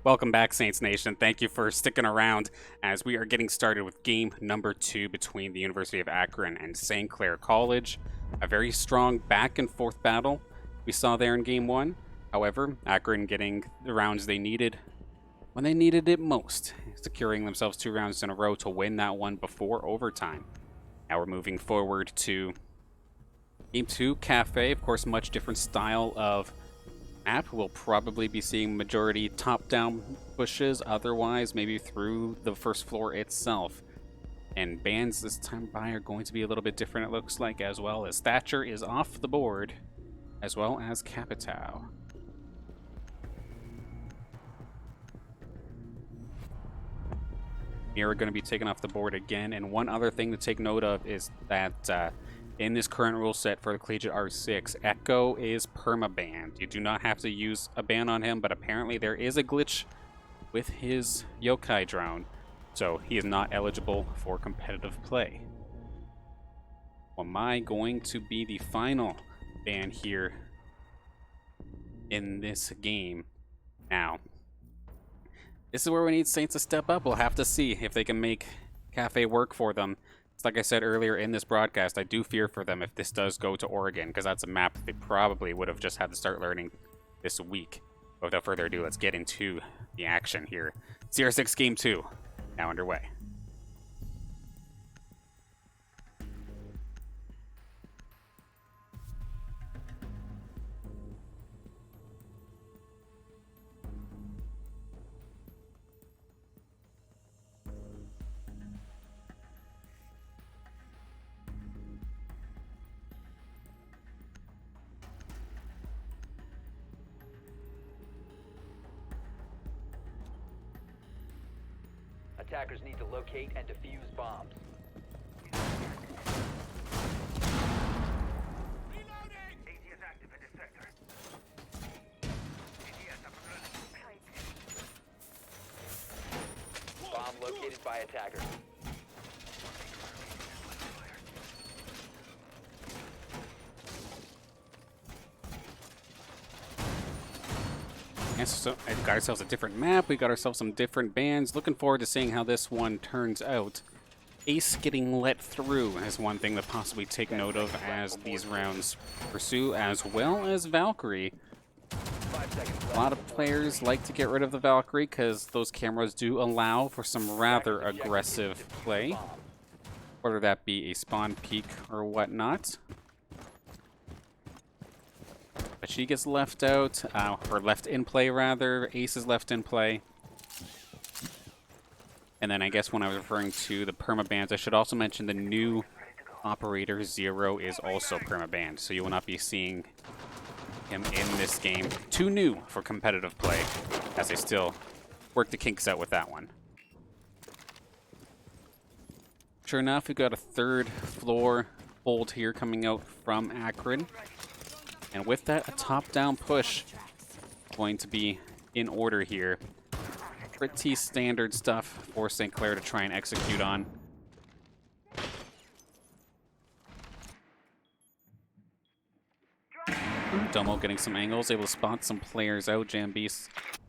Welcome back, Saints Nation. Thank you for sticking around as we are getting started with game number 2 between the University of Akron and St. Clair College. A very strong back and forth battle we saw there in game 1. However, Akron getting the rounds they needed when they needed it most, securing themselves 2 rounds in a row to win that one before overtime. Now we're moving forward to game 2, Cafe. Of course, much different style of map. We'll probably be seeing majority top-down pushes, otherwise maybe through the first floor itself. And bans this time by are going to be a little bit different, it looks like, as well as Thatcher is off the board, as well as Capitao. Here are going to be taken off the board again, and one other thing to take note of is that in this current rule set for the CollegiateR6, Echo is perma-banned. You do not have to use a ban on him, but apparently there is a glitch with his yokai drone, so he is not eligible for competitive play. Am I going to be the final ban here in this game? Now, this is where we need Saints to step up. We'll have to see if they can make Cafe work for them. It's like I said earlier in this broadcast, I do fear for them if this does go to Oregon, because that's a map they probably would have just had to start learning this week. But without further ado, let's get into the action here. CR6 Game 2, now underway. Attackers need to locate and defuse bombs. Reloading! ATS active in this sector. ATS up and running. Bomb located by attackers. Yes, so I got ourselves a different map, we got ourselves some different bands. Looking forward to seeing how this one turns out. Ace getting let through is one thing to possibly take note of as these rounds pursue, as well as Valkyrie. A lot of players like to get rid of the Valkyrie because those cameras do allow for some rather aggressive play, whether that be a spawn peek or whatnot. But she gets left out, or left in play rather. Ace is left in play. And then I guess when I was referring to the perma-bans, I should also mention the new Operator 0 is also perma-banned. So you will not be seeing him in this game. Too new for competitive play, as I still work the kinks out with that one. Sure enough, we've got a third floor hold here coming out from Akron. And with that, a top-down push going to be in order here. Pretty standard stuff for St. Clair to try and execute on. Domo getting some angles, able to spot some players out. Jambeast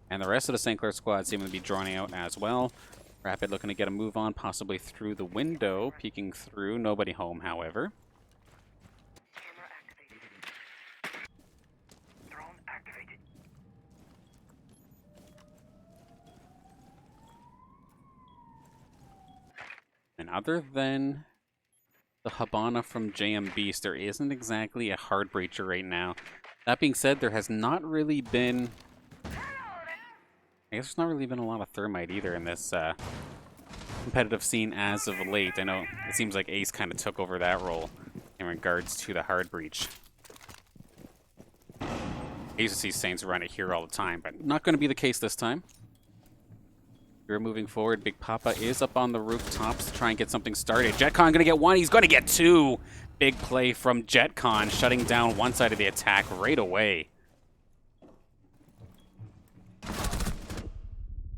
and the rest of the St. Clair squad seem to be drawing out as well. Rapid looking to get a move on, possibly through the window, peeking through. Nobody home, however. And other than the Habana from Jambeast, there isn't exactly a hard breacher right now. That being said, there has not really been... I guess there's not really been a lot of thermite either in this competitive scene as of late. I know it seems like Ace kind of took over that role in regards to the hard breach. I used to see Saints run it here all the time, but not going to be the case this time. We're moving forward. Big Papa is up on the rooftops to try and get something started. JetCon going to get one. He's going to get two. Big play from JetCon, shutting down one side of the attack right away.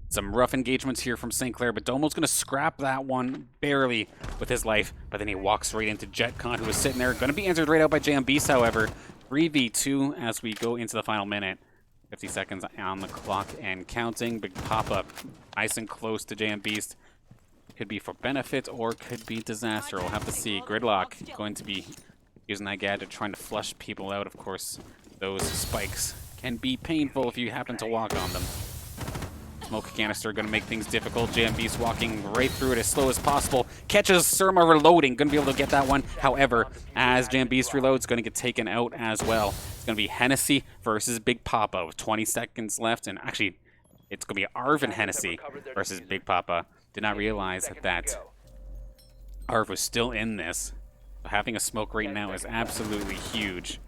Some rough engagements here from St. Clair, but Domo's going to scrap that one barely with his life. But then he walks right into JetCon, who is sitting there. Going to be answered right out by Jambeast, however. 3v2 as we go into the final minute. 50 seconds on the clock and counting. Big pop-up nice and close to JM Beast. Could be for benefit or could be disaster. We'll have to see. Gridlock going to be using that gadget, trying to flush people out. Of course, those spikes can be painful if you happen to walk on them. Smoke canister going to make things difficult. JM Beast walking right through it as slow as possible. Catches Surma reloading. Going to be able to get that one. However, as JM Beast reloads, going to get taken out as well. It's going to be Hennessy versus Big Papa with 20 seconds left. And actually, it's going to be Arv and Hennessy versus Big Papa. Did not realize that Arv was still in this. So having a smoke right now is absolutely huge.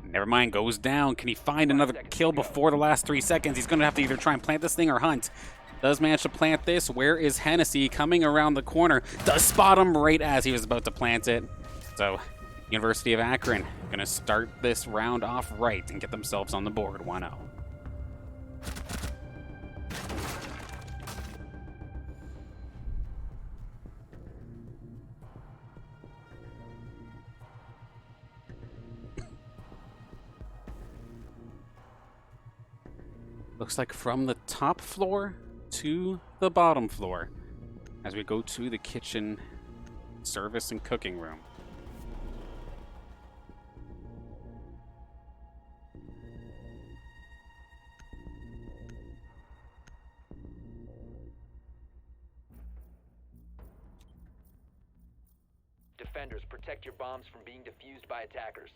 Never mind, goes down. Can he find another kill before the last 3 seconds? He's going to have to either try and plant this thing or hunt. Does manage to plant this. Where is Hennessy? Coming around the corner. Does spot him right as he was about to plant it. So, University of Akron going to start this round off right and get themselves on the board 1-0. Looks like from the top floor to the bottom floor as we go to the kitchen, service, and cooking room. Defenders, protect your bombs from being defused by attackers.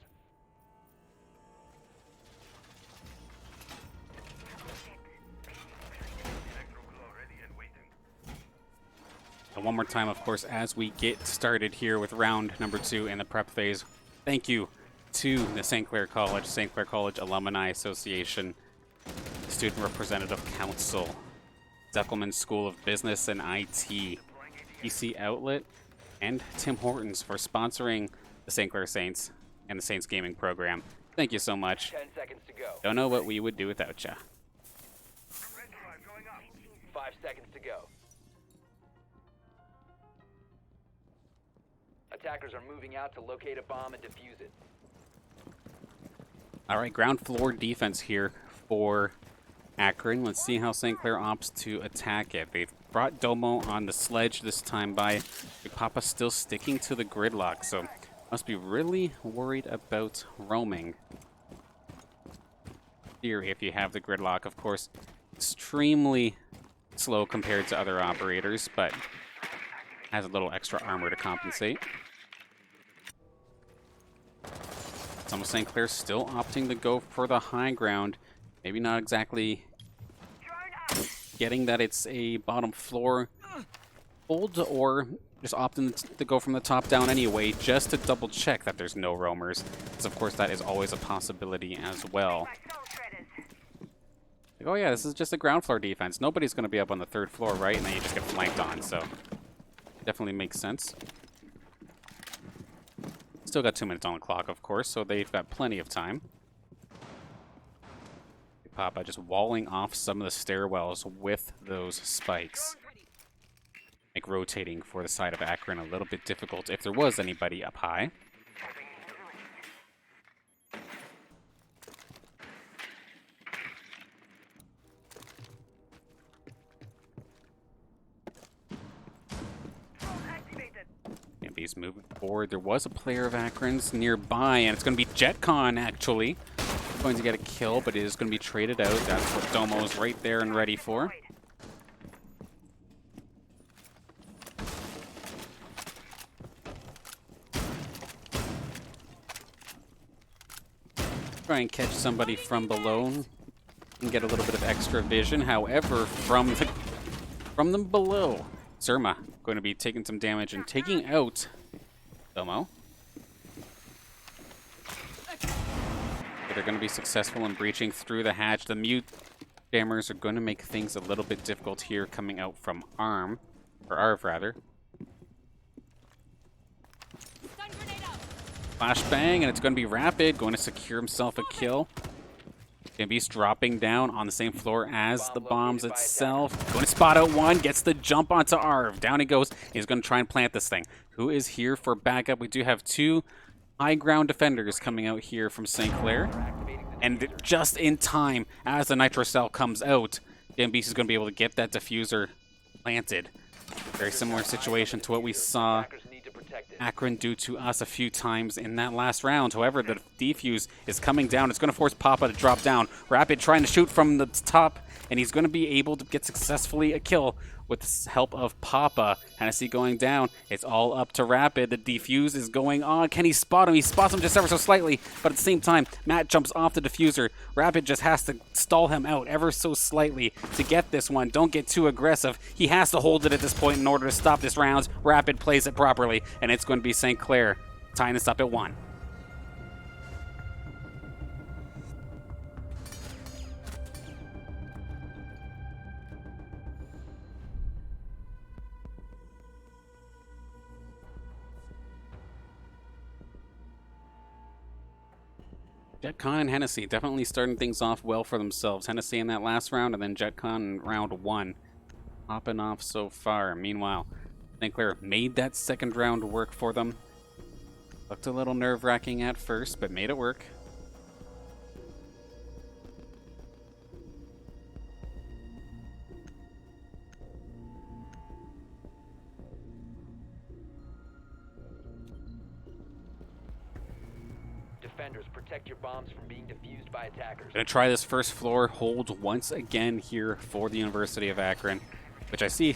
And one more time, of course, as we get started here with round number 2 in the prep phase. Thank you to the St. Clair College Alumni Association, Student Representative Council, Deckelman School of Business and IT, PC Outlet, and Tim Hortons for sponsoring the St. Clair Saints and the Saints Gaming program. Thank you so much. 10 seconds to go. Don't know what we would do without ya. 5 seconds to go. Attackers are moving out to locate a bomb and defuse it. All right, ground floor defense here for Akron. Let's see how St. Clair opts to attack it. They've brought Domo on the sledge this time by Big Papa, still sticking to the gridlock, so must be really worried about roaming. Theory, if you have the gridlock, of course, extremely slow compared to other operators, but has a little extra armor to compensate. Some of St. Clair still opting to go for the high ground. Maybe not exactly getting that it's a bottom floor hold, or just opting to go from the top down anyway, just to double check that there's no roamers. Because of course that is always a possibility as well. Like, oh yeah, this is just a ground floor defense. Nobody's going to be up on the 3rd floor, right? And then you just get flanked on, so definitely makes sense. Still got 2 minutes on the clock, of course, so they've got plenty of time. Papa just walling off some of the stairwells with those spikes. Make rotating for the side of Akron a little bit difficult if there was anybody up high. He's moving forward. There was a player of Akron's nearby, and it's going to be JetCon, actually. Going to get a kill, but it is going to be traded out. That's what Domo is right there and ready for. Try and catch somebody from below and get a little bit of extra vision. However, from them below, Surma going to be taking some damage and taking out Domo. They're going to be successful in breaching through the hatch. The mute jammers are going to make things a little bit difficult here coming out from Arv rather. Flashbang, and it's going to be Rapid, going to secure himself a kill. Beast dropping down on the same floor as the bombs itself. Going to spot out one, gets the jump onto Arv. Down he goes. He's going to try and plant this thing. Who is here for backup? We do have 2 high ground defenders coming out here from St. Clair. And just in time, as the nitro cell comes out, JMBC is going to be able to get that diffuser planted. Very similar situation to what we saw Attackers need to protect it. Akron do to us a few times in that last round. However, the defuse is coming down. It's going to force Papa to drop down. Rapid trying to shoot from the top, and he's going to be able to get successfully a kill with the help of Papa. Hennessy going down. It's all up to Rapid. The defuse is going on. Can he spot him? He spots him just ever so slightly, but at the same time, Matt jumps off the diffuser. Rapid just has to stall him out ever so slightly to get this one. Don't get too aggressive. He has to hold it at this point in order to stop this round. Rapid plays it properly, and it's going to be St. Clair tying this up at 1. JetCon and Hennessy definitely starting things off well for themselves. Hennessy in that last round, and then JetCon in round 1. Popping off so far. Meanwhile, St. Clair made that second round work for them. Looked a little nerve-wracking at first, but made it work. Defenders, protect your bombs from being defused by attackers. Gonna try this first floor hold once again here for the University of Akron, which I see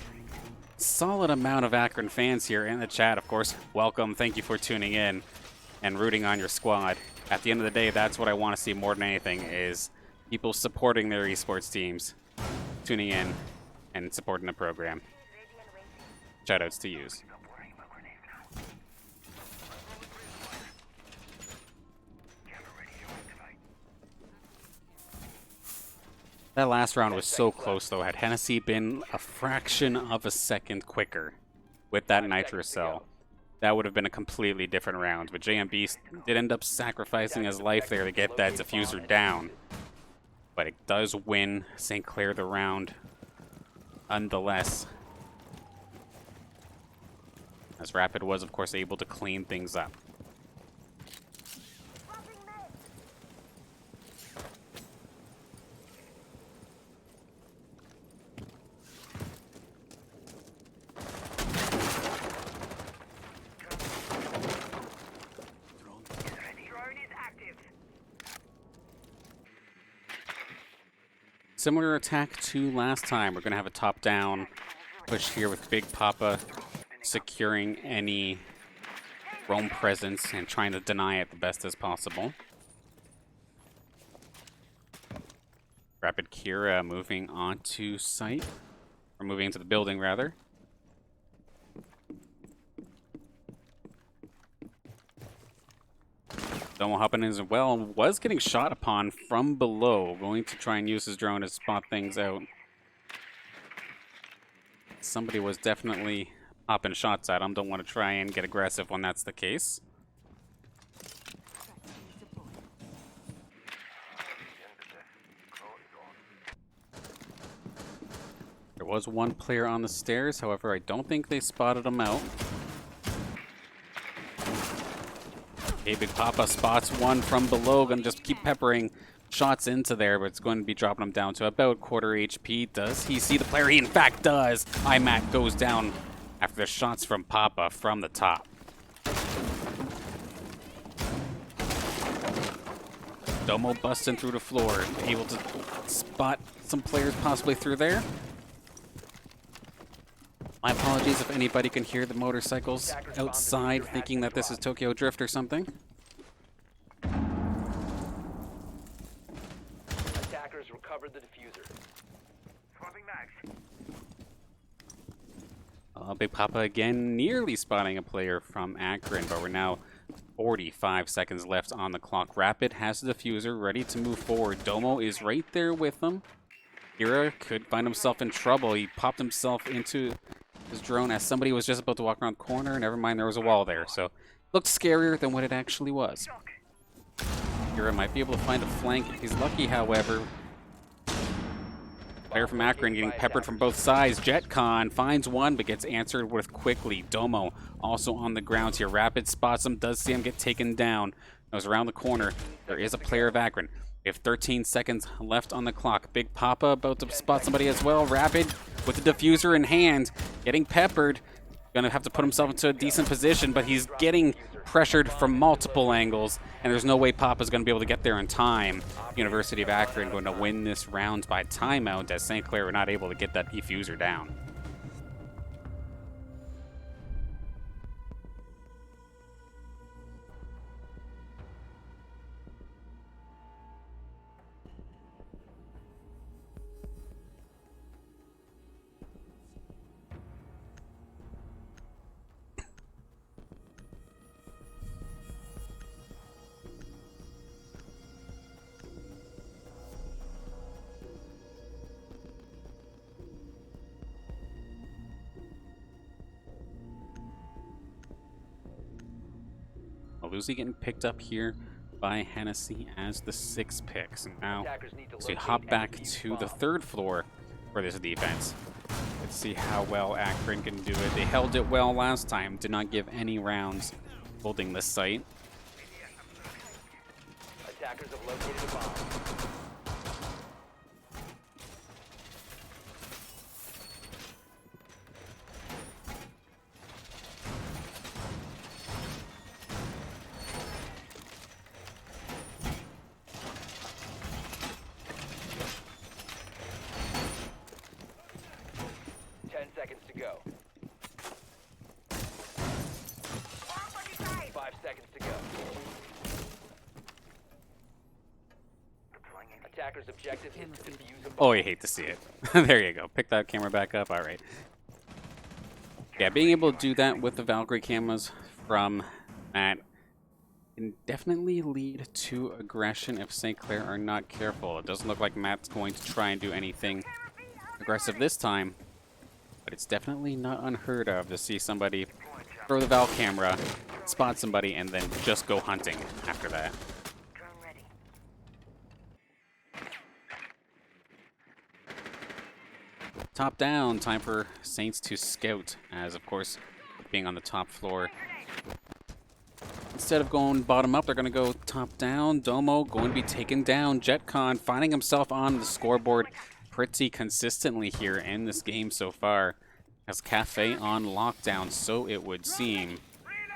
solid amount of Akron fans here in the chat, of course. Welcome, thank you for tuning in and rooting on your squad. At the end of the day, that's what I want to see more than anything, is people supporting their esports teams, tuning in and supporting the program. Shoutouts to yous. That last round was so close, though. Had Hennessy been a fraction of a second quicker with that nitro cell, that would have been a completely different round. But JMB did end up sacrificing his life there to get that diffuser down. But it does win St. Clair the round, nonetheless. As Rapid was, of course, able to clean things up. Similar attack to last time. We're going to have a top-down push here with Big Papa securing any roam presence and trying to deny it the best as possible. Rapid Kira moving onto site, or moving into the building rather. Domo hopping in as well, was getting shot upon from below, going to try and use his drone to spot things out. Somebody was definitely popping shots at him. Don't want to try and get aggressive when that's the case. There was one player on the stairs, however, I don't think they spotted him out. Okay, Big Papa spots one from below. Gonna just keep peppering shots into there, but it's going to be dropping him down to about quarter HP. Does he see the player? He in fact does. IMAT goes down after the shots from Papa from the top. Domo busting through the floor, able to spot some players possibly through there. My apologies if anybody can hear the motorcycles outside thinking that this is Tokyo Drift or something. Attackers recovered the diffuser. Swapping mags. Big Papa again nearly spotting a player from Akron, but we're now 45 seconds left on the clock. Rapid has the diffuser ready to move forward. Domo is right there with them. Kira could find himself in trouble. He popped himself into his drone as somebody was just about to walk around the corner. Never mind, there was a wall there, so looked scarier than what it actually was. Kira might be able to find a flank if he's lucky, however. Player from Akron getting peppered from both sides. JetCon finds one, but gets answered with quickly. Domo also on the ground here. Rapid spots him, does see him get taken down. Goes around the corner. There is a player of Akron. We have 13 seconds left on the clock. Big Papa about to spot somebody as well. Rapid with the diffuser in hand, getting peppered. Gonna have to put himself into a decent position, but he's getting pressured from multiple angles, and there's no way Papa's gonna be able to get there in time. University of Akron going to win this round by timeout, as St. Clair were not able to get that diffuser down. Lucy getting picked up here by Hennessy as the 6th pick. So now, as we hop back to the 3rd floor for this defense, let's see how well Akron can do it. They held it well last time, did not give any rounds holding this site. Attackers have located a bomb. 10 seconds to go. 5 seconds to go. Attacker's objective is to defuse a bomb. Oh, you hate to see it. There you go. Pick that camera back up. All right. Yeah, being able to do that with the Valkyrie cameras from Matt can definitely lead to aggression if St. Clair are not careful. It doesn't look like Matt's going to try and do anything aggressive this time, but it's definitely not unheard of to see somebody throw the Val camera, spot somebody, and then just go hunting after that. Top down, time for Saints to scout, as of course, being on the top floor. Instead of going bottom up, they're going to go top down. Domo going to be taken down. JetCon finding himself on the scoreboard pretty consistently here in this game so far. Has Cafe on lockdown, so it would seem.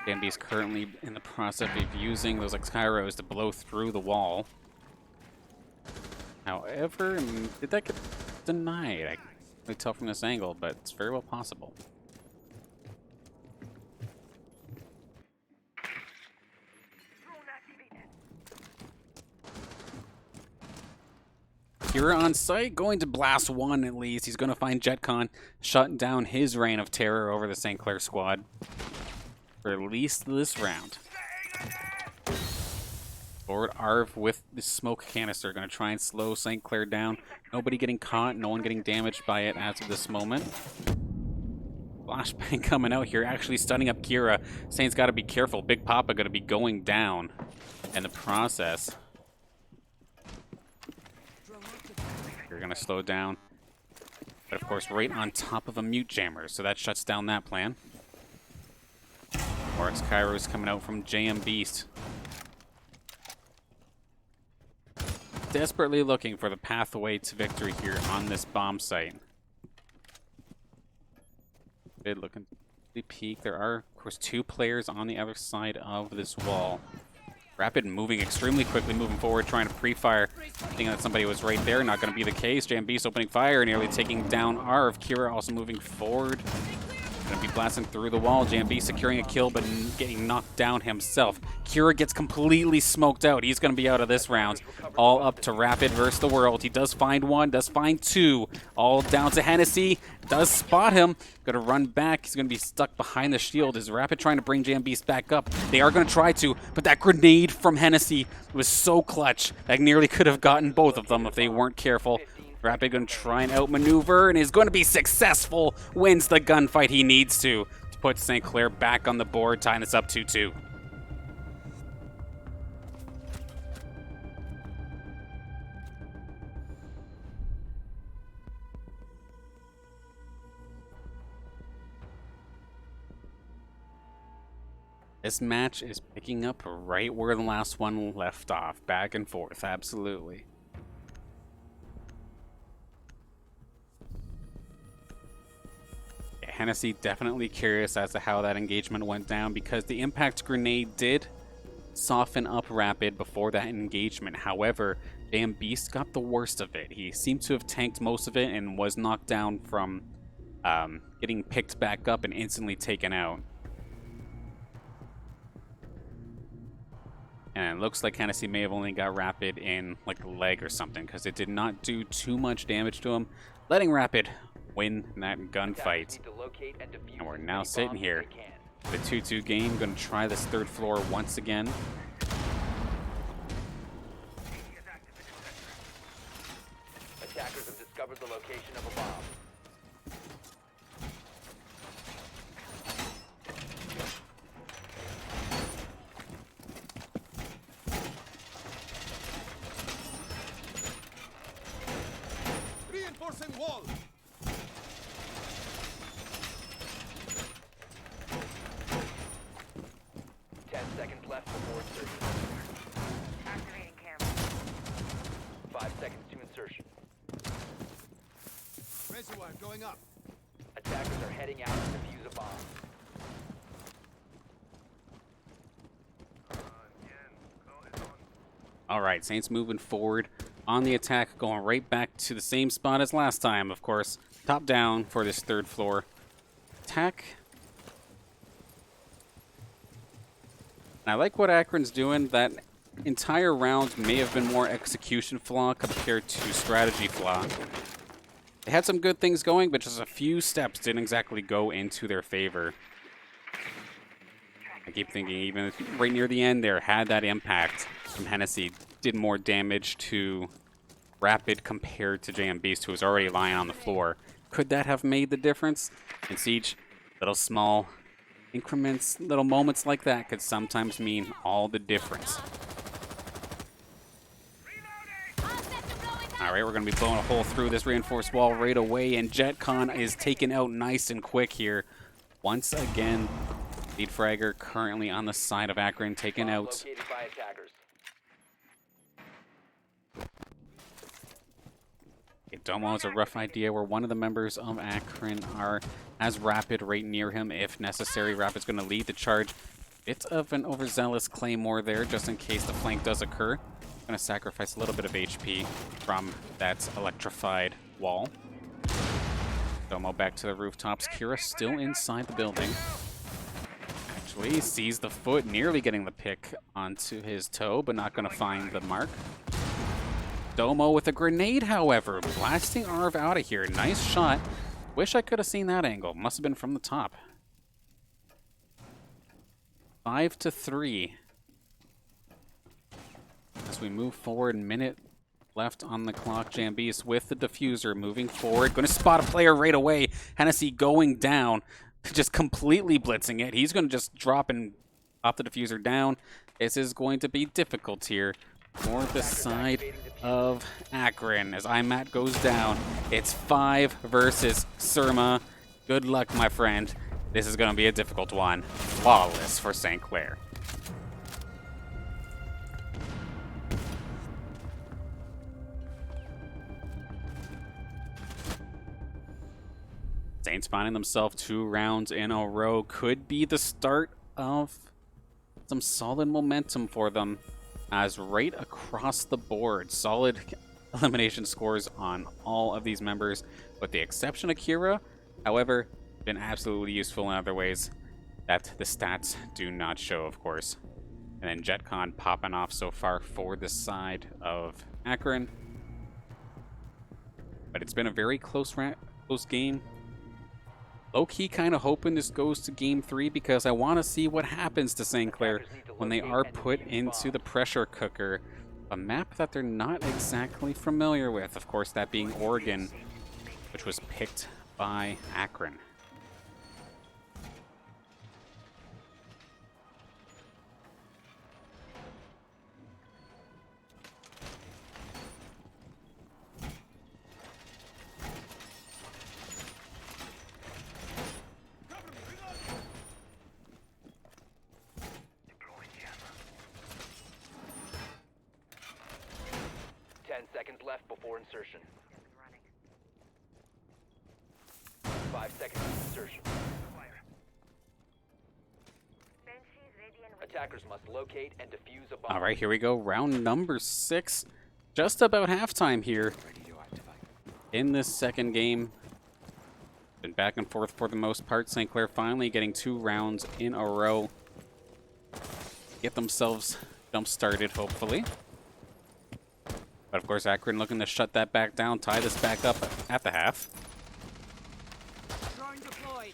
Bambi is currently in the process of using those X-Kyros to blow through the wall. However, did that get denied? I can't really tell from this angle, but it's very well possible. Kira on site, going to blast one at least. He's going to find JetCon, shutting down his reign of terror over the St. Clair squad for at least this round. Forward Arv with the smoke canister, going to try and slow St. Clair down. Nobody getting caught, no one getting damaged by it as of this moment. Flashbang coming out here, actually stunning up Kira. Saint's got to be careful. Big Papa going to be going down in the process. You're going to slow down. But of course, right on top of a mute jammer, so that shuts down that plan. Oryx Kairos coming out from JM Beast. Desperately looking for the pathway to victory here on this bomb site. Good looking peek. There are, of course, 2 players on the other side of this wall. Rapid moving extremely quickly, moving forward, trying to pre-fire. Thinking that somebody was right there, not going to be the case. JM Beast opening fire, nearly taking down Arv. Kira also moving forward. Going to be blasting through the wall. JM Beast securing a kill, but getting knocked down himself. Kira gets completely smoked out. He's going to be out of this round. All up to Rapid versus the world. He does find 1, does find 2. All down to Hennessy. Does spot him. Going to run back. He's going to be stuck behind the shield. Is Rapid trying to bring JM Beast back up? They are going to try to, but that grenade from Hennessy was so clutch. That nearly could have gotten both of them if they weren't careful. Rapid going to try and outmaneuver and is going to be successful. Wins the gunfight he needs to put St. Clair back on the board, tying this up 2-2. This match is picking up right where the last one left off. Back and forth, absolutely. Yeah, Hennessy definitely curious as to how that engagement went down because the impact grenade did soften up Rapid before that engagement. However, Damn Beast got the worst of it. He seemed to have tanked most of it and was knocked down from getting picked back up and instantly taken out. And it looks like Hennessy may have only got Rapid in like the leg or something because it did not do too much damage to him, letting Rapid win that gunfight. And we're now sitting here. The 2-2 game, going to try this third floor once again. Attackers have discovered the location of a bomb. Reinforcing wall. 10 seconds left before insertion. Activating camera. 5 seconds to insertion. Reservoir going up. Attackers are heading out to defuse a bomb. All right, Saints moving forward on the attack, going right back to the same spot as last time, of course. Top down for this third floor attack. And I like what Akron's doing. That entire round may have been more execution flaw compared to strategy flaw. They had some good things going, but just a few steps didn't exactly go into their favor. I keep thinking even right near the end there, had that impact from Hennessy, did more damage to Rapid compared to JM Beast, who was already lying on the floor. Could that have made the difference? In Siege, little small increments, little moments like that could sometimes mean all the difference. All right, we're going to be blowing a hole through this reinforced wall right away, and JetCon is taken out nice and quick here. Once again, lead fragger currently on the side of Akron, taken out. Located by attackers. Domo is a rough idea where one of the members of Akron has Rapid right near him if necessary. Rapid's going to lead the charge. Bit of an overzealous Claymore there just in case the flank does occur. Going to sacrifice a little bit of HP from that electrified wall. Domo back to the rooftops. Kira still inside the building. Actually sees the foot, nearly getting the pick onto his toe, but not going to find the mark. Domo with a grenade, however, blasting Arv out of here. Nice shot. Wish I could have seen that angle. Must have been from the top. 5-3. As we move forward, minute left on the clock. Jambies with the diffuser moving forward. Going to spot a player right away. Hennessy going down, just completely blitzing it. He's going to just drop and pop the diffuser down. This is going to be difficult here for the side of Akron as IMAT goes down. It's 5 versus Surma. Good luck, my friend. This is going to be a difficult one. Flawless for St. Clair. Saints finding themselves 2 rounds in a row. Could be the start of some solid momentum for them, as right across the board, solid elimination scores on all of these members, with the exception of Kira. However, been absolutely useful in other ways that the stats do not show, of course. And then JetCon popping off so far for the side of Akron. But it's been a very close game. Low-key kind of hoping this goes to Game 3 because I want to see what happens to St. Clair when they are put into the pressure cooker. A map that they're not exactly familiar with. Of course, that being Oregon, which was picked by Akron. left before insertion. Up and running. 5 seconds to insertion. Banshees ready and waiting. Attackers must locate and defuse a bomb. All right, here we go. Round number 6. Just about halftime here in this second game. Been back and forth for the most part. St. Clair finally getting 2 rounds in a row. Get themselves jump-started, hopefully. But, of course, Akron looking to shut that back down, tie this back up at the half. Drone deployed.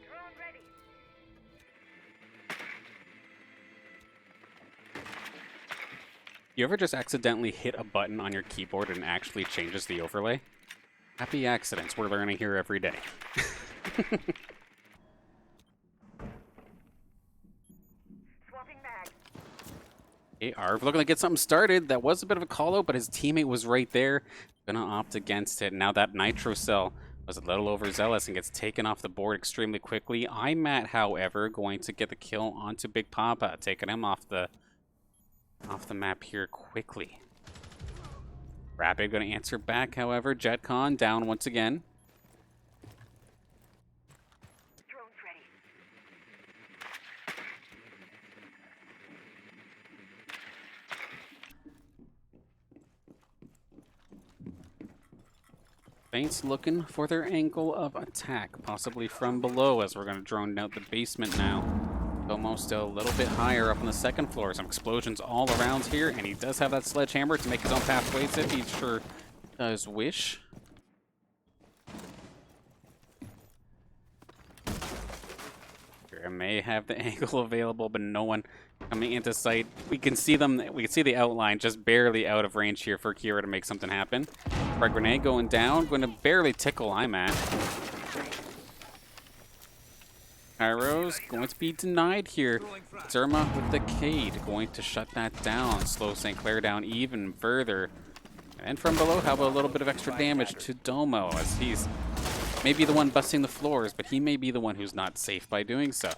Drone ready. You ever just accidentally hit a button on your keyboard and it actually changes the overlay? Happy accidents. We're learning here every day. Swapping mag. Okay, Arv looking to get something started. That was a bit of a call-out, but his teammate was right there. Gonna opt against it. Now that nitro cell was a little overzealous and gets taken off the board extremely quickly. IMAT, however, going to get the kill onto Big Papa, taking him off the map here quickly. Rapid going to answer back, however. JetCon down once again. Drones ready. Saints looking for their angle of attack, possibly from below, as we're going to drone out the basement now. Almost a little bit higher up on the second floor. Some explosions all around here, and he does have that sledgehammer to make his own pathways if he sure does wish. Here, may have the angle available, but no one coming into sight. We can see them. We can see the outline just barely out of range here for Kira to make something happen. Frag grenade going down, going to barely tickle IMAT. Kairos going to be denied here. Zerma with the Cade going to shut that down, slow St. Clair down even further. And from below, how about a little bit of extra damage to Domo, as he's maybe the one busting the floors, but he may be the one who's not safe by doing so.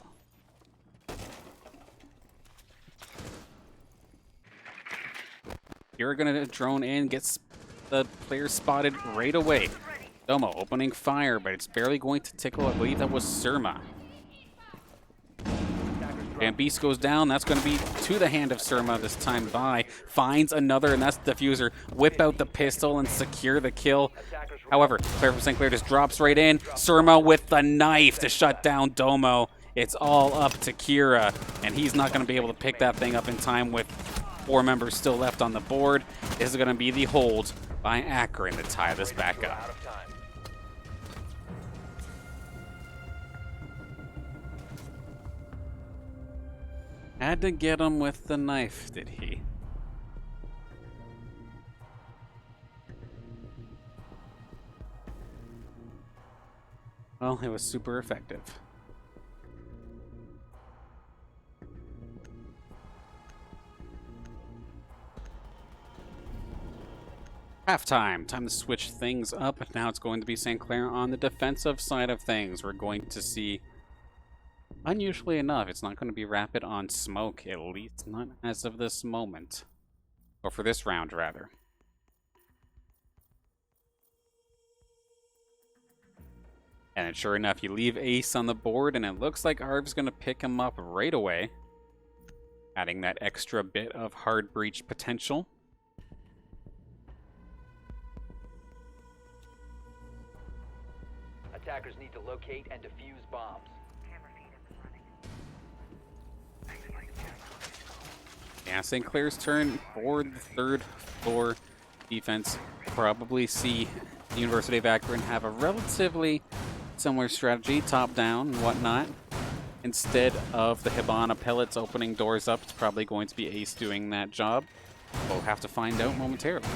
You're going to drone in, gets the player spotted right away. Domo opening fire, but it's barely going to tickle. I believe that was Surma. And Beast goes down. That's going to be to the hand of Surma this time by. Finds another, and that's the diffuser. Whip out the pistol and secure the kill. However, player from St. Clair just drops right in. Surma with the knife to shut down Domo. It's all up to Kira, and he's not going to be able to pick that thing up in time with 4 members still left on the board. This is going to be the hold by Akron to tie this back up. Had to get him with the knife, did he? Well, it was super effective. Halftime. Time to switch things up. Now it's going to be St. Clair on the defensive side of things. We're going to see, unusually enough, it's not going to be Rapid on smoke, at least not as of this moment. Or for this round, rather. And sure enough, you leave Ace on the board, and it looks like Arv's going to pick him up right away, adding that extra bit of hard breach potential. Attackers need to locate and defuse bombs. Camera feed up and running. Yeah, St. Clair's turn for the third floor defense. Probably see the University of Akron have a relatively similar strategy, top down and whatnot. Instead of the Hibana pellets opening doors up, it's probably going to be Ace doing that job. We'll have to find out momentarily.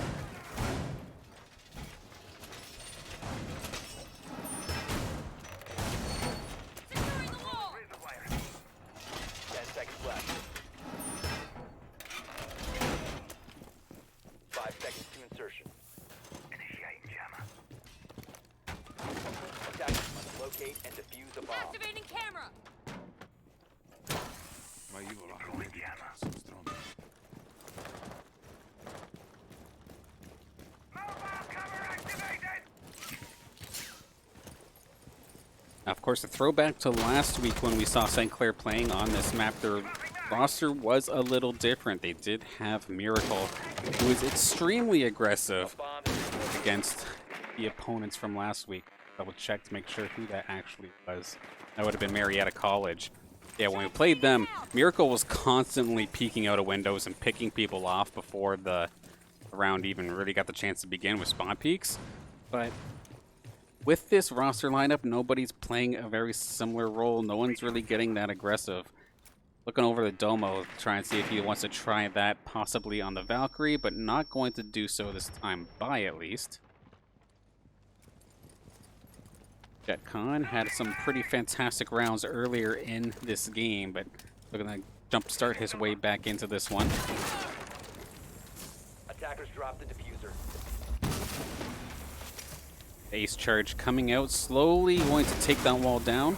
locate and defuse a bomb. Activating camera. Now, of course, a throwback to last week when we saw St. Clair playing on this map. Their roster was a little different. They did have Miracle, who was extremely aggressive against the opponents from last week. Double check to make sure who that actually was. That would have been Marietta College. Yeah, when we played them, Miracle was constantly peeking out of windows and picking people off before the round even really got the chance to begin with spawn peeks. But with this roster lineup, nobody's playing a very similar role. No one's really getting that aggressive. Looking over the Domo to try and see if he wants to try that possibly on the Valkyrie, but not going to do so this time by at least. JetCon had some pretty fantastic rounds earlier in this game, but looking to jumpstart his way back into this one. Attackers dropped the diffuser. Ace charge coming out, slowly going to take that wall down.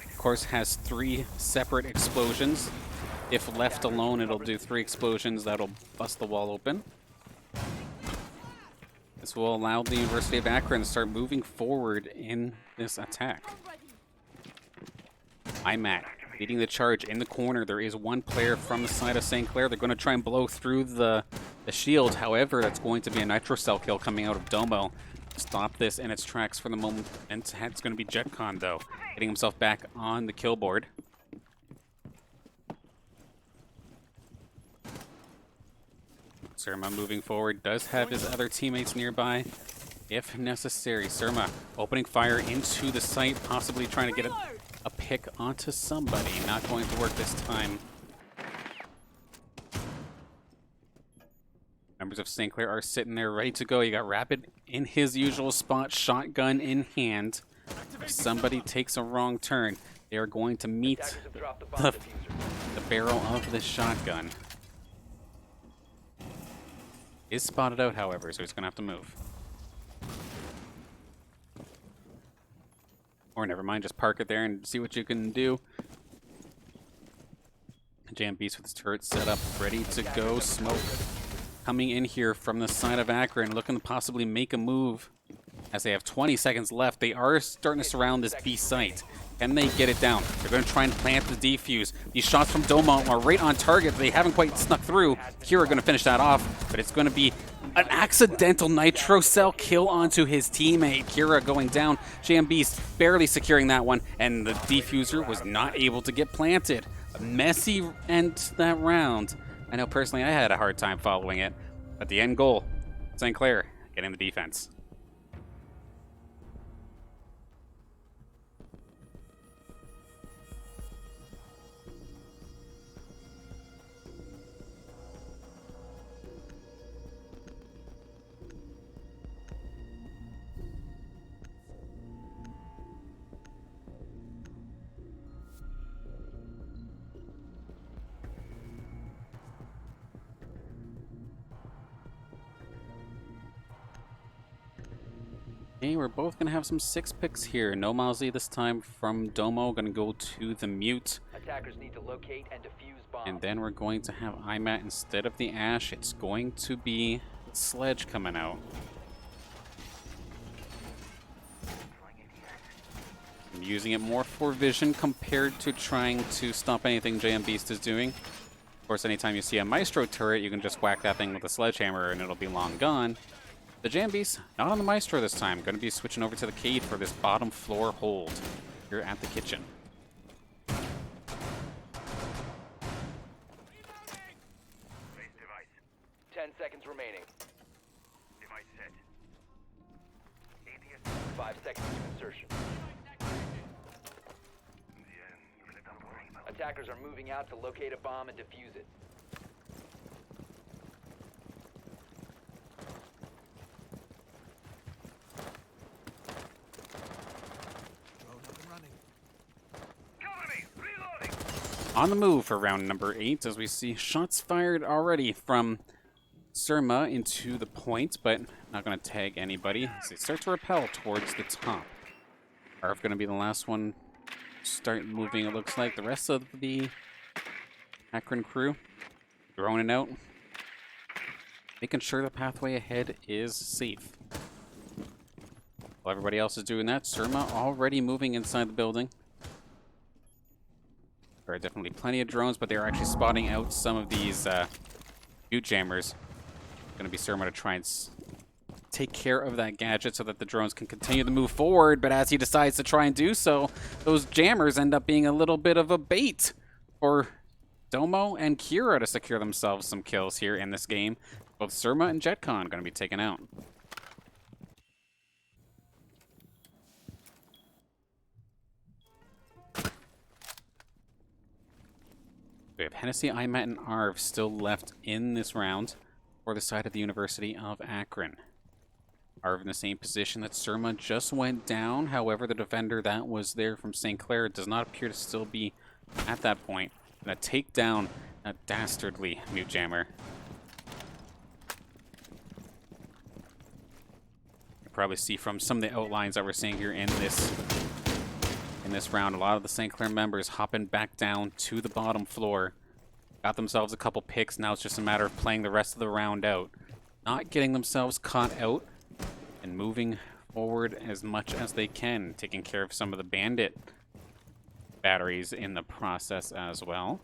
Of course, has 3 separate explosions. If left alone, it'll do 3 explosions that'll bust the wall open. This will allow the University of Akron to start moving forward in this attack. IMAT leading the charge in the corner. There is one player from the side of St. Clair. They're going to try and blow through the shield. However, that's going to be a nitro cell kill coming out of Domo. Stop this in its tracks for the moment. And it's going to be JetCon, though, getting himself back on the kill board. Surma moving forward, does have his other teammates nearby if necessary. Surma opening fire into the site, possibly trying to get a pick onto somebody. Not going to work this time. Members of St. Clair are sitting there ready to go. You got Rapid in his usual spot, shotgun in hand. If somebody takes a wrong turn, they are going to meet the barrel of the shotgun. Is spotted out, however, so he's going to have to move. Or never mind, just park it there and see what you can do. Jam Beast with his turret set up, ready to go. Smoke coming in here from the side of Akron, looking to possibly make a move. As they have 20 seconds left, they are starting to surround this B site. Can they get it down? They're going to try and plant the defuse. These shots from Domo are right on target. They haven't quite snuck through. Kira going to finish that off, but it's going to be an accidental nitro cell kill onto his teammate. Kira going down. Jam Beast barely securing that one, and the defuser was not able to get planted. A messy end to that round. I know personally I had a hard time following it, but the end goal, St. Clair getting the defense. Okay, we're both going to have some 6 picks here. No Mousy this time from Domo. Going to go to the Mute. Attackers need to locate and defuse bombs. And then we're going to have IMAT instead of the Ash. It's going to be Sledge coming out. I'm using it more for vision compared to trying to stop anything JM Beast is doing. Of course, anytime you see a Maestro turret, you can just whack that thing with a sledgehammer and it'll be long gone. The Jam Beast, not on the Maestro this time. Going to be switching over to the Cade for this bottom floor hold here at the kitchen. 10 seconds remaining. Device set. 5 seconds to insertion. Attackers are moving out to locate a bomb and defuse it. On the move for round number 8 as we see shots fired already from Surma into the point, but not going to tag anybody as they start to repel towards the top. Arv going to be the last one to start moving, it looks like. The rest of the Akron crew droning out, making sure the pathway ahead is safe. While everybody else is doing that, Surma already moving inside the building. There are definitely plenty of drones, but they're actually spotting out some of these mute jammers. Going to be Surma to try and take care of that gadget so that the drones can continue to move forward, but as he decides to try and do so, those jammers end up being a little bit of a bait for Domo and Kira to secure themselves some kills here in this game. Both Surma and JetCon going to be taken out. We have Hennessy, IMAT, and Arv still left in this round for the side of the University of Akron. Arv in the same position that Surma just went down. However, the defender that was there from St. Clair does not appear to still be at that point. Gonna take down that dastardly mute jammer. You probably see from some of the outlines that we're seeing here in this round, a lot of the St. Clair members hopping back down to the bottom floor. Got themselves a couple picks. Now it's just a matter of playing the rest of the round out. Not getting themselves caught out and moving forward as much as they can, taking care of some of the bandit batteries in the process as well.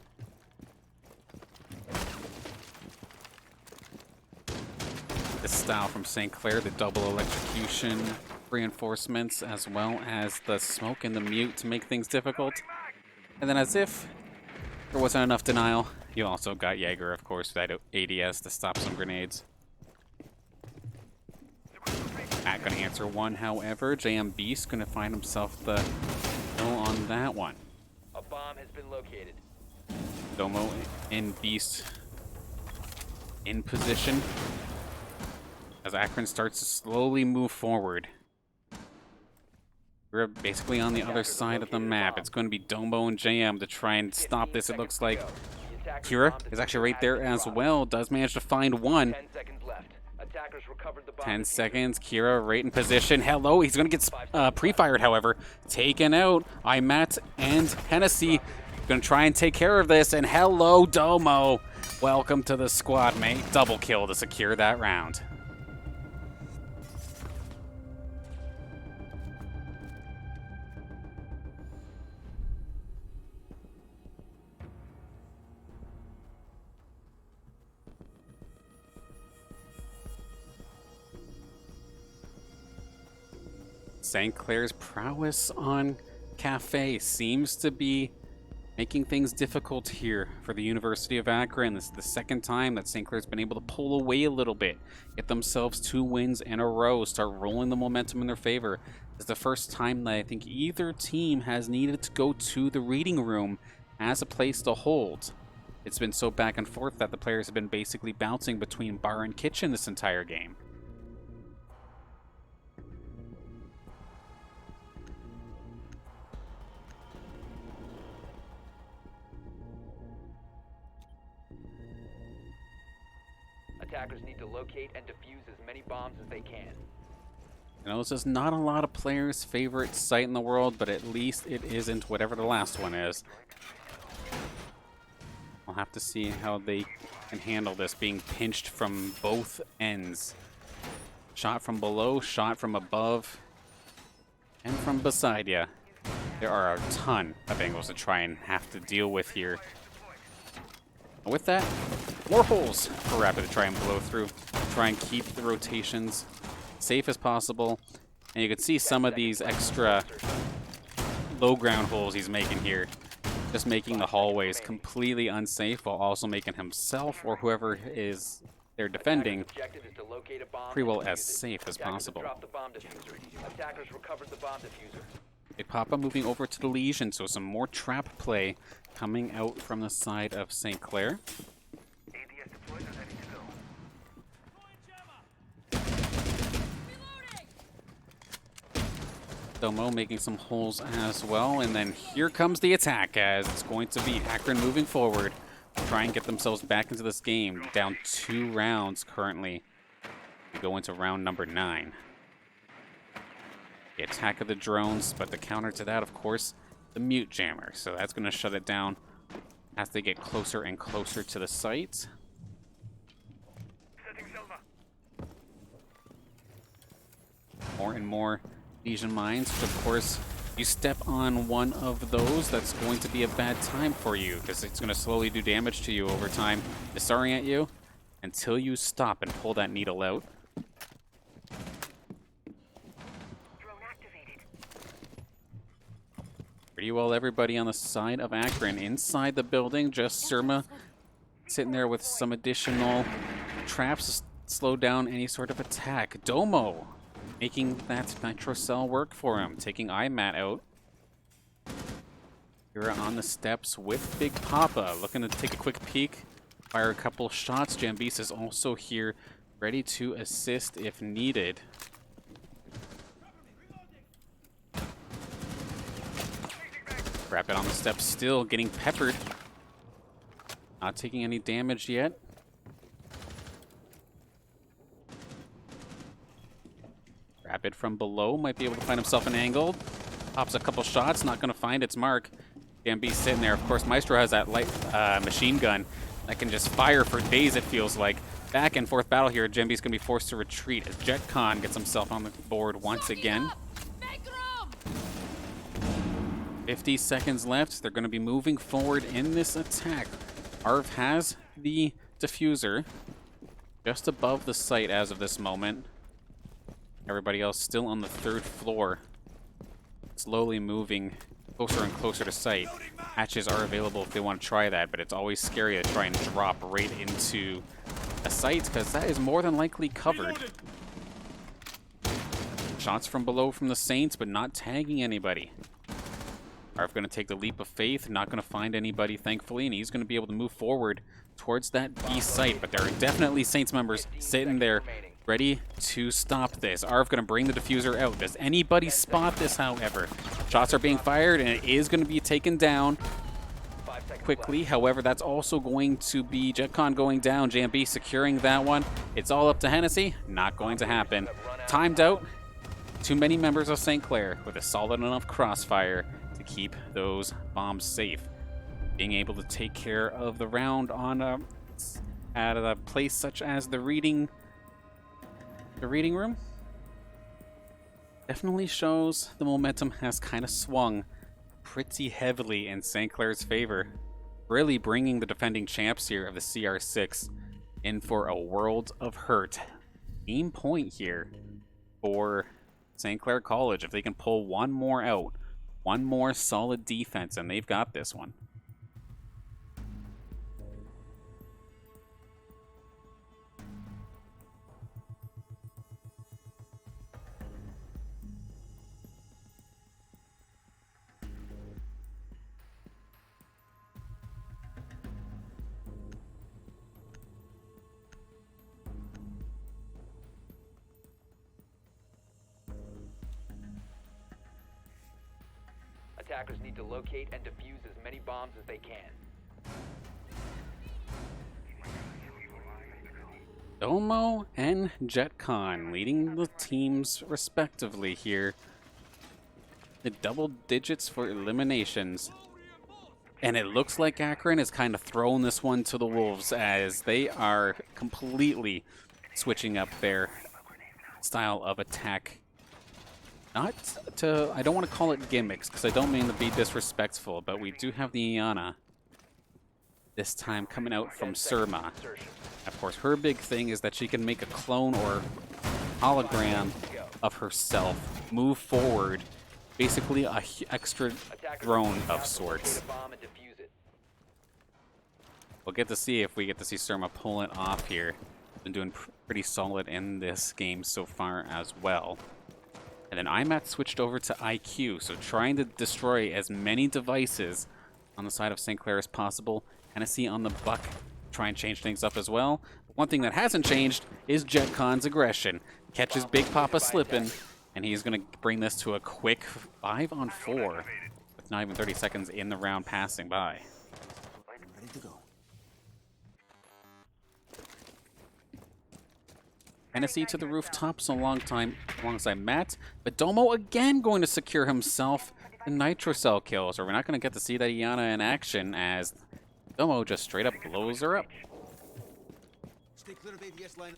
This style from St. Clair, the double electrocution reinforcements, as well as the smoke and the mute to make things difficult. And then as if there wasn't enough denial, you also got Jaeger, of course, with that ADS to stop some grenades. Matt gonna answer one, however. JM Beast gonna find himself the kill on that one. A bomb has been located. Domo and Beast in position as Akron starts to slowly move forward. We're basically on the other side of the map. It's going to be Domo and JM to try and stop this, it looks like. Kira is actually right there as well. Does manage to find one. 10 seconds left. Attackers recovered the bomb. 10 seconds. Kira right in position. Hello. He's going to get pre-fired, however. Taken out. IMAT and Hennessy going to try and take care of this. And hello, Domo. Welcome to the squad, mate. Double kill to secure that round. St. Clair's prowess on Cafe seems to be making things difficult here for the University of Akron. This is the second time that St. Clair's been able to pull away a little bit, get themselves 2 wins in a row, start rolling the momentum in their favor. It's the first time that I think either team has needed to go to the reading room as a place to hold. It's been so back and forth that the players have been basically bouncing between bar and kitchen this entire game. Attackers need to locate and defuse as many bombs as they can. You know, this is not a lot of players' favorite site in the world, but at least it isn't whatever the last one is. I'll have to see how they can handle this being pinched from both ends. Shot from below, shot from above, and from beside you. There are a ton of angles to try and have to deal with here. With that, more holes for Rapid to try and blow through. Try and keep the rotations safe as possible. And you can see some of these extra low ground holes he's making here. Just making the hallways completely unsafe while also making himself or whoever is they're defending pretty well as safe as possible. Attackers recovered the bomb diffuser. Big Papa moving over to the Legion, so some more trap play coming out from the side of St. Clair. ADS deployed and ready to go. Domo making some holes as well, and then here comes the attack as it's going to be Akron moving forward. Try and get themselves back into this game. Down 2 rounds currently. We go into round number 9. the attack of the drones, but the counter to that, of course, the mute jammer. So that's going to shut it down as they get closer and closer to the site. Setting Silva. More and more Legion mines, which of course, you step on one of those, that's going to be a bad time for you, because it's going to slowly do damage to you over time, disorient you, until you stop and pull that needle out. Drone activated. Pretty well everybody on the side of Akron inside the building, just Surma sitting there with some additional traps to slow down any sort of attack. Domo making that nitro cell work for him, taking IMAT out. You're on the steps with Big Papa, looking to take a quick peek, fire a couple shots. Jambis is also here, ready to assist if needed. Rapid on the steps, still getting peppered. Not taking any damage yet. Rapid from below might be able to find himself an angle. Pops a couple shots, not going to find its mark. Jambi's sitting there. Of course, Maestro has that light machine gun that can just fire for days, it feels like. Back and forth battle here. Jambi's going to be forced to retreat as JetCon gets himself on the board once again. 50 seconds left. They're going to be moving forward in this attack. Arv has the diffuser just above the site as of this moment. Everybody else still on the 3rd floor, slowly moving closer and closer to site. Hatches are available if they want to try that, but it's always scary to try and drop right into a site because that is more than likely covered. Shots from below from the Saints, but not tagging anybody. Arv going to take the leap of faith, not going to find anybody, thankfully, and he's going to be able to move forward towards that B site, but there are definitely Saints members sitting there ready to stop this. Arv going to bring the diffuser out. Does anybody spot this, however? Shots are being fired, and it is going to be taken down quickly. However, that's also going to be JetCon going down. JMB securing that one. It's all up to Hennessy. Not going to happen. Timed out. Too many members of St. Clair with a solid enough crossfire to keep those bombs safe. Being able to take care of the round on at a place such as the reading room definitely shows the momentum has kind of swung pretty heavily in St. Clair's favor, really bringing the defending champs here of the CR6 in for a world of hurt. Game point here for St. Clair College. If they can pull one more out, one more solid defense, and they've got this one. Attackers need to locate and defuse as many bombs as they can. Domo and JetCon leading the teams respectively here. The double digits for eliminations. And it looks like Akron is kind of throwing this one to the wolves as they are completely switching up their style of attack. I don't want to call it gimmicks, because I don't mean to be disrespectful, but we do have the Iana this time coming out from Surma. Of course, her big thing is that she can make a clone or hologram of herself, move forward, basically a extra drone of sorts. We'll get to see if we get to see Surma pull it off here. Been doing pretty solid in this game so far as well. And then IMAT switched over to IQ, so trying to destroy as many devices on the side of St. Clair as possible. Hennessy on the buck, try and change things up as well. But one thing that hasn't changed is JetCon's aggression. Catches Big Papa slipping, and he's going to bring this to a quick 5-on-4 with not even 30 seconds in the round passing by. Ready to go. Hennessy to the rooftops alongside Matt. But Domo again going to secure himself the Nitro Cell kill. So we're not going to get to see that Iana in action as Domo just straight up blows her up. Stay clear of ADS line.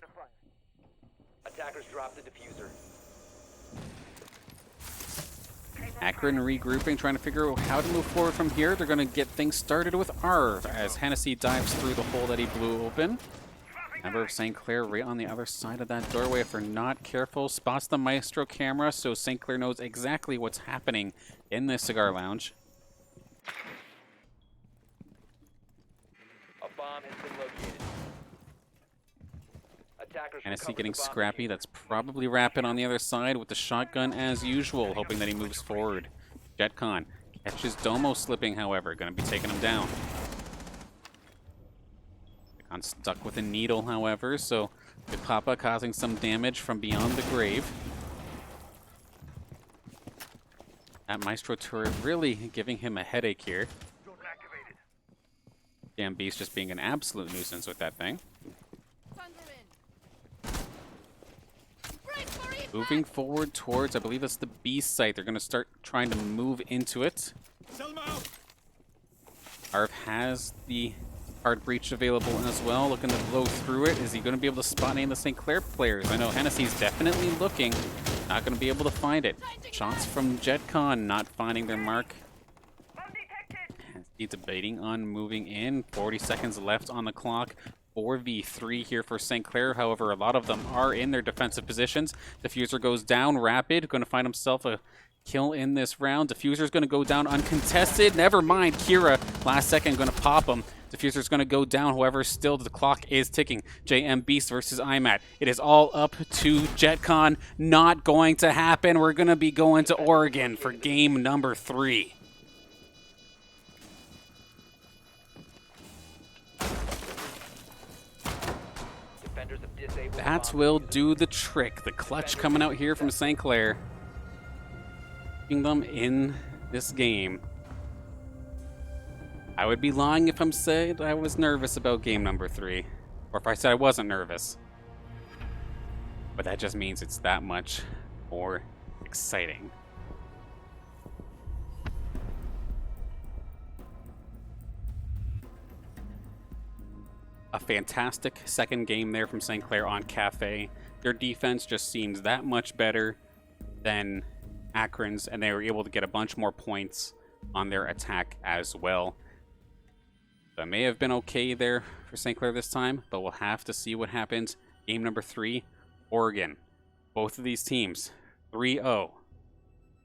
Attackers drop the diffuser. Akron regrouping, trying to figure out how to move forward from here. They're going to get things started with Arv as Hennessy dives through the hole that he blew open. Member of St. Clair right on the other side of that doorway. If they're not careful, spots the Maestro camera, so St. Clair knows exactly what's happening in this cigar lounge. A bomb has been located. Attackers Hennessy recovered getting the bomb scrappy. diffuser. That's probably Rapid on the other side with the shotgun as usual, hoping that he moves forward. JetCon catches Domo slipping, however, going to be taking him down. JetCon stuck with a needle, however, so good Papa causing some damage from beyond the grave. That Maestro turret really giving him a headache here. Damn Beast just being an absolute nuisance with that thing. Moving forward towards, I believe that's the Beast site. They're going to start trying to move into it. Arv has the hard breach available as well, looking to blow through it. Is he going to be able to spot any of the St. Clair players? I know Hennessy's definitely looking, not going to be able to find it. Shots from JetCon not finding their mark. He's debating on moving in. 40 seconds left on the clock. 4v3 here for St. Clair. However, a lot of them are in their defensive positions. Diffuser goes down. Rapid going to find himself a kill in this round. Diffuser's going to go down uncontested. Never mind. Kira, last second, going to pop him. Diffuser's going to go down. However, still the clock is ticking. JM Beast versus IMAT. It is all up to JetCon. Not going to happen. We're going to be going to Oregon for game number 3. That will do the trick. The clutch coming out here from St. Clair. Keeping them in this game. I would be lying if I said I was nervous about game number 3. Or if I said I wasn't nervous. But that just means it's that much more exciting. A fantastic second game there from St. Clair on Cafe. Their defense just seems that much better than Akron's, and they were able to get a bunch more points on their attack as well. That may have been okay there for St. Clair this time, but we'll have to see what happens. Game number 3, Oregon. Both of these teams, 3-0.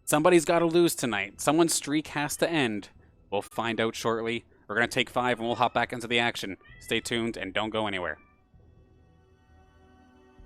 Somebody's got to lose tonight. Someone's streak has to end. We'll find out shortly. We're going to take 5 and we'll hop back into the action. Stay tuned and don't go anywhere.